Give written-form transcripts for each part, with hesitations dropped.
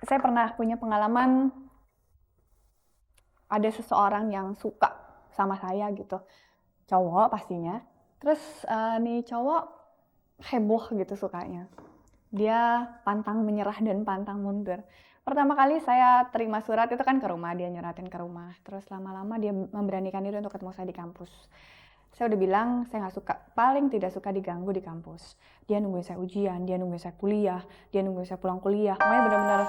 saya pernah punya pengalaman ada seseorang yang suka sama saya gitu, cowok pastinya. Terus nih cowok heboh gitu sukanya. Dia pantang menyerah dan pantang mundur. Pertama kali saya terima surat itu kan ke rumah, dia nyeratin ke rumah. Terus lama-lama dia memberanikan diri untuk ketemu saya di kampus. Saya udah bilang saya nggak suka, paling tidak suka diganggu di kampus. Dia nungguin saya ujian, dia nungguin saya kuliah, dia nungguin saya pulang kuliah. Pokoknya benar-benar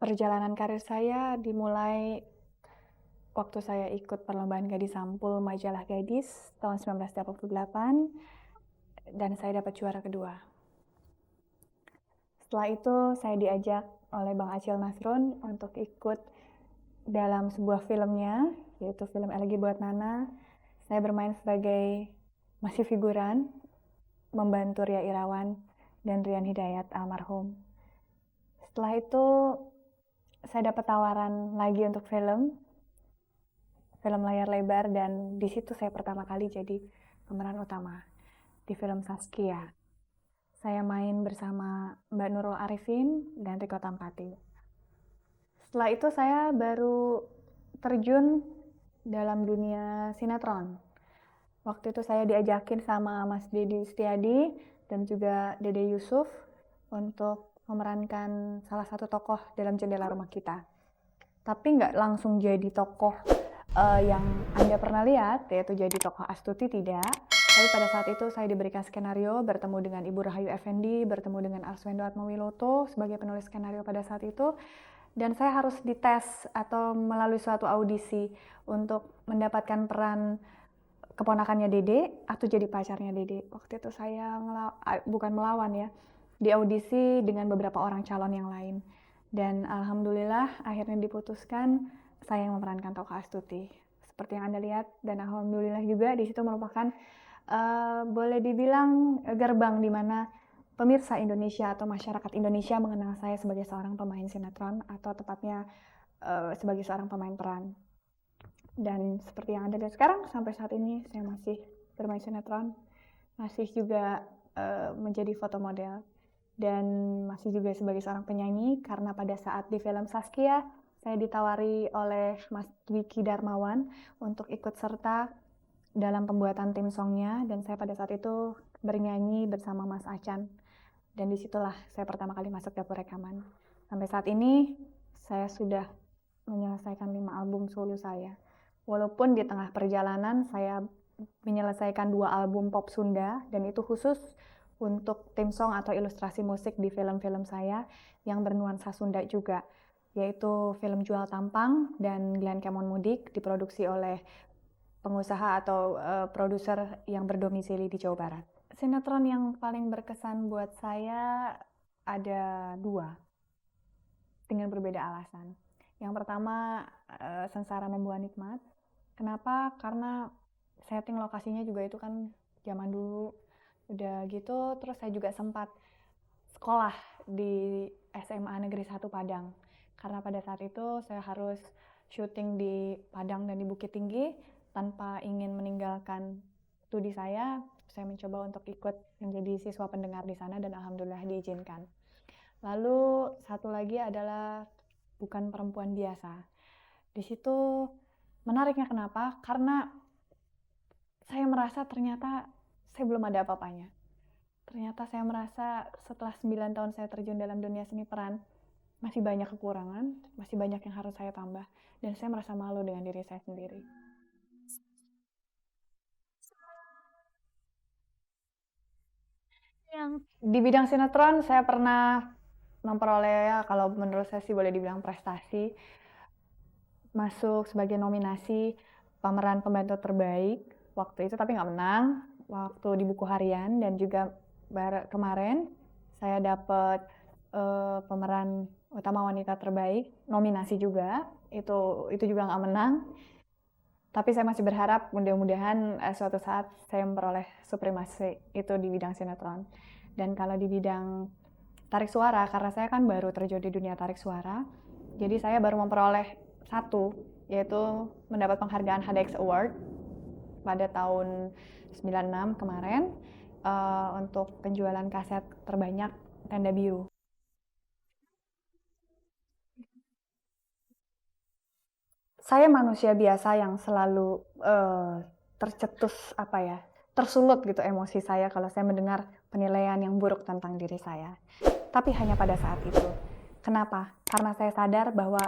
perjalanan karir saya dimulai waktu saya ikut perlombaan Gadis Sampul majalah Gadis tahun 1988 dan saya dapat juara kedua. Setelah itu saya diajak oleh Bang Acil Nasrun untuk ikut dalam sebuah filmnya, yaitu film Elegi Buat Nana. Saya bermain sebagai masih figuran, membantu Ria Irawan dan Rian Hidayat almarhum. Setelah itu saya dapat tawaran lagi untuk film layar lebar, dan di situ saya pertama kali jadi pemeran utama di film Saskia. Saya main bersama Mbak Nurul Arifin dan Riko Tampati. Setelah itu saya baru terjun dalam dunia sinetron. Waktu itu saya diajakin sama Mas Dedi Setiadi dan juga Dede Yusuf untuk memerankan salah satu tokoh dalam Jendela Rumah Kita. Tapi nggak langsung jadi tokoh yang Anda pernah lihat, yaitu jadi tokoh Astuti, tidak. Tapi pada saat itu saya diberikan skenario, bertemu dengan Ibu Rahayu Effendi, bertemu dengan Arswendo Atmawiloto sebagai penulis skenario pada saat itu. Dan saya harus dites atau melalui suatu audisi untuk mendapatkan peran keponakannya Dede atau jadi pacarnya Dede. Waktu itu saya bukan melawan ya, di audisi dengan beberapa orang calon yang lain. Dan alhamdulillah akhirnya diputuskan saya yang memerankan tokoh Astuti. Seperti yang Anda lihat, dan alhamdulillah juga di situ merupakan boleh dibilang gerbang di mana pemirsa Indonesia atau masyarakat Indonesia mengenal saya sebagai seorang pemain sinetron, atau tepatnya sebagai seorang pemain peran. Dan seperti yang Anda lihat sekarang, sampai saat ini saya masih bermain sinetron, masih juga menjadi foto model, dan masih juga sebagai seorang penyanyi, karena pada saat di film Saskia saya ditawari oleh Mas Dwiki Darmawan untuk ikut serta dalam pembuatan tim songnya, dan saya pada saat itu bernyanyi bersama Mas Acan, dan disitulah saya pertama kali masuk dapur rekaman. Sampai saat ini saya sudah menyelesaikan 5 album solo saya. Walaupun di tengah perjalanan saya menyelesaikan 2 album pop Sunda, dan itu khusus untuk tim song atau ilustrasi musik di film-film saya yang bernuansa Sunda juga, yaitu film Jual Tampang dan Glenn Kemon Mudik, diproduksi oleh pengusaha atau produser yang berdomisili di Jawa Barat. Sinetron yang paling berkesan buat saya ada 2 dengan berbeda alasan. Yang pertama, Sengsara Membuah Nikmat. Kenapa? Karena setting lokasinya juga itu kan zaman dulu. Udah gitu, terus saya juga sempat sekolah di SMA Negeri 1 Padang. Karena pada saat itu saya harus syuting di Padang dan di Bukit Tinggi. Tanpa ingin meninggalkan studi saya mencoba untuk ikut menjadi siswa pendengar di sana, dan alhamdulillah diizinkan. Lalu satu lagi adalah Bukan Perempuan Biasa. Di situ menariknya kenapa? Karena saya merasa ternyata saya belum ada apa-apanya. Ternyata saya merasa setelah 9 tahun saya terjun dalam dunia seni peran, masih banyak kekurangan, masih banyak yang harus saya tambah, dan saya merasa malu dengan diri saya sendiri. Yang di bidang sinetron saya pernah memperoleh, ya kalau menurut saya sih boleh dibilang prestasi, masuk sebagai nominasi pemeran pembantu terbaik waktu itu, tapi nggak menang waktu di buku harian. Dan juga kemarin saya dapat pemeran utama wanita terbaik, nominasi juga, itu juga nggak menang. Tapi saya masih berharap mudah-mudahan suatu saat saya memperoleh supremasi itu di bidang sinetron. Dan kalau di bidang tarik suara, karena saya kan baru terjun di dunia tarik suara, jadi saya baru memperoleh 1 yaitu mendapat penghargaan HDX Award pada tahun 96 kemarin untuk penjualan kaset terbanyak Tenda Biru. Saya manusia biasa yang selalu tercetus tersulut gitu emosi saya kalau saya mendengar penilaian yang buruk tentang diri saya. Tapi hanya pada saat itu. Kenapa? Karena saya sadar bahwa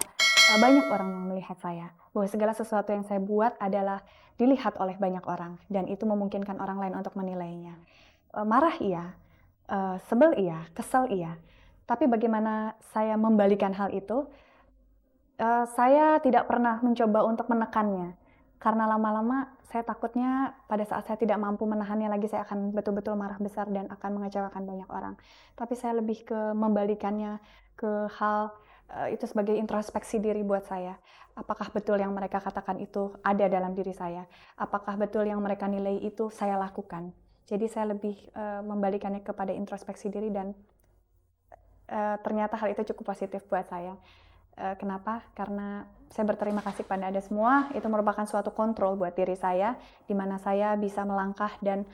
banyak orang yang melihat saya. Bahwa segala sesuatu yang saya buat adalah dilihat oleh banyak orang. Dan itu memungkinkan orang lain untuk menilainya. Marah iya, sebel iya, kesel iya. Tapi bagaimana saya membalikan hal itu? Saya tidak pernah mencoba untuk menekannya. Karena lama-lama saya takutnya pada saat saya tidak mampu menahannya lagi, saya akan betul-betul marah besar dan akan mengecewakan banyak orang. Tapi saya lebih ke membalikannya ke hal itu sebagai introspeksi diri buat saya. Apakah betul yang mereka katakan itu ada dalam diri saya? Apakah betul yang mereka nilai itu saya lakukan? Jadi saya lebih membalikannya kepada introspeksi diri dan ternyata hal itu cukup positif buat saya. Kenapa? Karena saya berterima kasih kepada Anda semua. Itu merupakan suatu kontrol buat diri saya, di mana saya bisa melangkah dan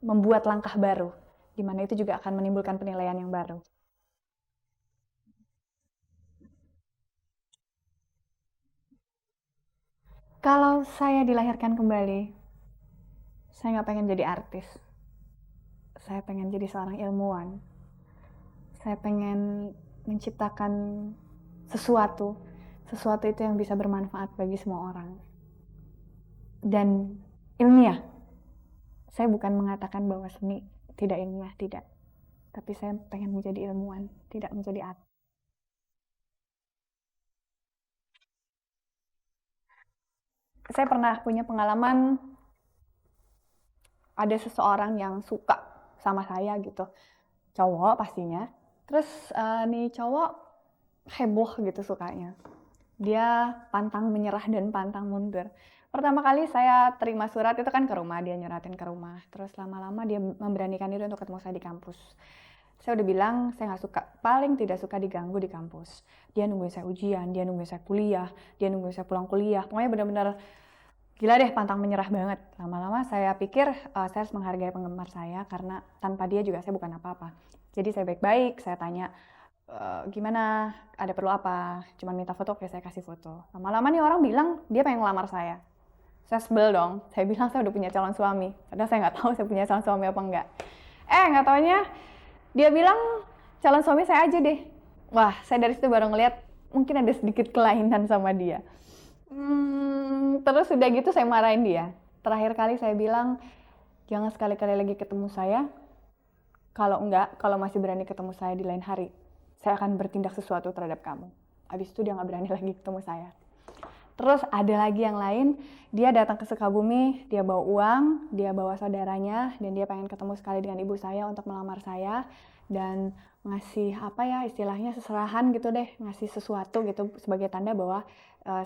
membuat langkah baru, di mana itu juga akan menimbulkan penilaian yang baru. Kalau saya dilahirkan kembali, saya nggak pengen jadi artis. Saya pengen jadi seorang ilmuwan. Saya pengen menciptakan sesuatu itu yang bisa bermanfaat bagi semua orang. Dan ilmiah. Saya bukan mengatakan bahwa seni tidak ilmiah, tidak. Tapi saya pengen menjadi ilmuwan, tidak menjadi artis. Saya pernah punya pengalaman ada seseorang yang suka sama saya gitu. Cowok pastinya. Terus nih cowok heboh gitu sukanya. Dia pantang menyerah dan pantang mundur. Pertama kali saya terima surat itu kan ke rumah, dia nyuratin ke rumah. Terus lama-lama dia memberanikan diri untuk ketemu saya di kampus. Saya udah bilang saya nggak suka, paling tidak suka diganggu di kampus. Dia nungguin saya ujian, dia nungguin saya kuliah, dia nungguin saya pulang kuliah. Pokoknya benar-benar gila deh, pantang menyerah banget. Lama-lama saya pikir saya harus menghargai penggemar saya karena tanpa dia juga saya bukan apa-apa. Jadi saya baik-baik, saya tanya, gimana, ada perlu apa, cuma minta foto, oke saya kasih foto. Lama-lama nih orang bilang dia pengen ngelamar saya. Saya sebel dong, saya bilang saya udah punya calon suami, padahal saya nggak tahu saya punya calon suami apa enggak. Nggak taunya dia bilang calon suami saya aja deh. Wah, saya dari situ baru ngeliat mungkin ada sedikit kelainan sama dia. Terus udah gitu saya marahin dia. Terakhir kali saya bilang, jangan sekali-kali lagi ketemu saya. Kalau enggak, kalau masih berani ketemu saya di lain hari, saya akan bertindak sesuatu terhadap kamu. Habis itu dia nggak berani lagi ketemu saya. Terus ada lagi yang lain, dia datang ke Sukabumi, dia bawa uang, dia bawa saudaranya, dan dia pengen ketemu sekali dengan ibu saya untuk melamar saya, dan ngasih istilahnya seserahan gitu deh, ngasih sesuatu gitu sebagai tanda bahwa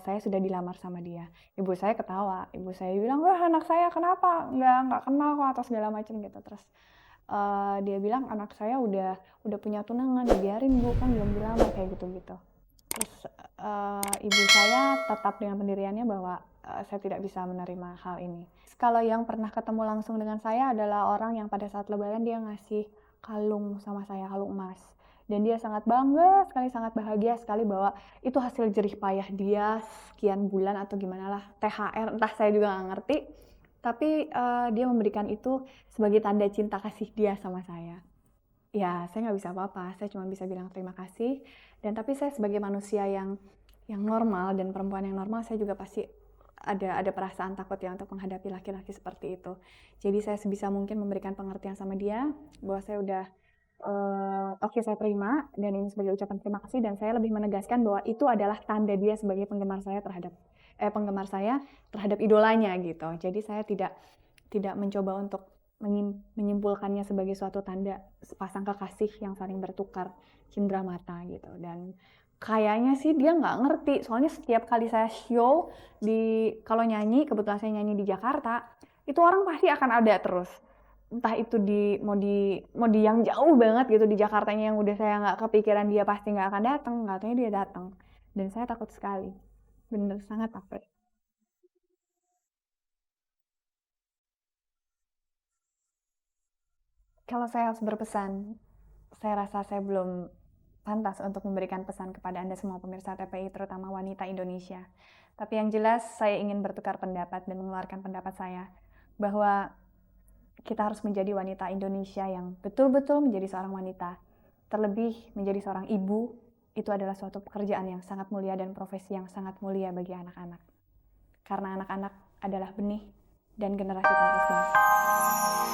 saya sudah dilamar sama dia. Ibu saya ketawa, ibu saya bilang, wah anak saya kenapa, nggak kenal kok atau segala macam gitu. Terus dia bilang anak saya udah punya tunangan, biarin bu, kan belum dilamar kayak gitu-gitu. Terus ibu saya tetap dengan pendiriannya bahwa saya tidak bisa menerima hal ini. Kalau yang pernah ketemu langsung dengan saya adalah orang yang pada saat lebaran dia ngasih kalung sama saya, kalung emas. Dan dia sangat bangga sekali, sangat bahagia sekali bahwa itu hasil jerih payah dia sekian bulan atau gimana lah, THR, entah saya juga nggak ngerti. Tapi dia memberikan itu sebagai tanda cinta kasih dia sama saya. Ya, saya nggak bisa apa-apa, saya cuma bisa bilang terima kasih. Dan tapi saya sebagai manusia yang normal dan perempuan yang normal, saya juga pasti ada perasaan takut ya untuk menghadapi laki-laki seperti itu. Jadi saya sebisa mungkin memberikan pengertian sama dia bahwa saya udah oke, saya terima dan ini sebagai ucapan terima kasih, dan saya lebih menegaskan bahwa itu adalah tanda dia sebagai penggemar saya terhadap idolanya gitu. Jadi saya tidak mencoba untuk menyimpulkannya sebagai suatu tanda sepasang kekasih yang saling bertukar cindera mata gitu. Dan kayaknya sih dia nggak ngerti, soalnya setiap kali saya show kalau nyanyi, kebetulan saya nyanyi di Jakarta, itu orang pasti akan ada terus. Entah itu mau di yang jauh banget gitu di Jakartanya yang udah saya nggak kepikiran dia pasti nggak akan datang, nggak taunya dia datang. Dan saya takut sekali. Bener, sangat takut. Kalau saya harus berpesan, saya rasa saya belum pantas untuk memberikan pesan kepada Anda semua pemirsa TPI, terutama wanita Indonesia. Tapi yang jelas saya ingin bertukar pendapat dan mengeluarkan pendapat saya bahwa kita harus menjadi wanita Indonesia yang betul-betul menjadi seorang wanita. Terlebih menjadi seorang ibu, itu adalah suatu pekerjaan yang sangat mulia dan profesi yang sangat mulia bagi anak-anak. Karena anak-anak adalah benih dan generasi penerus bangsa.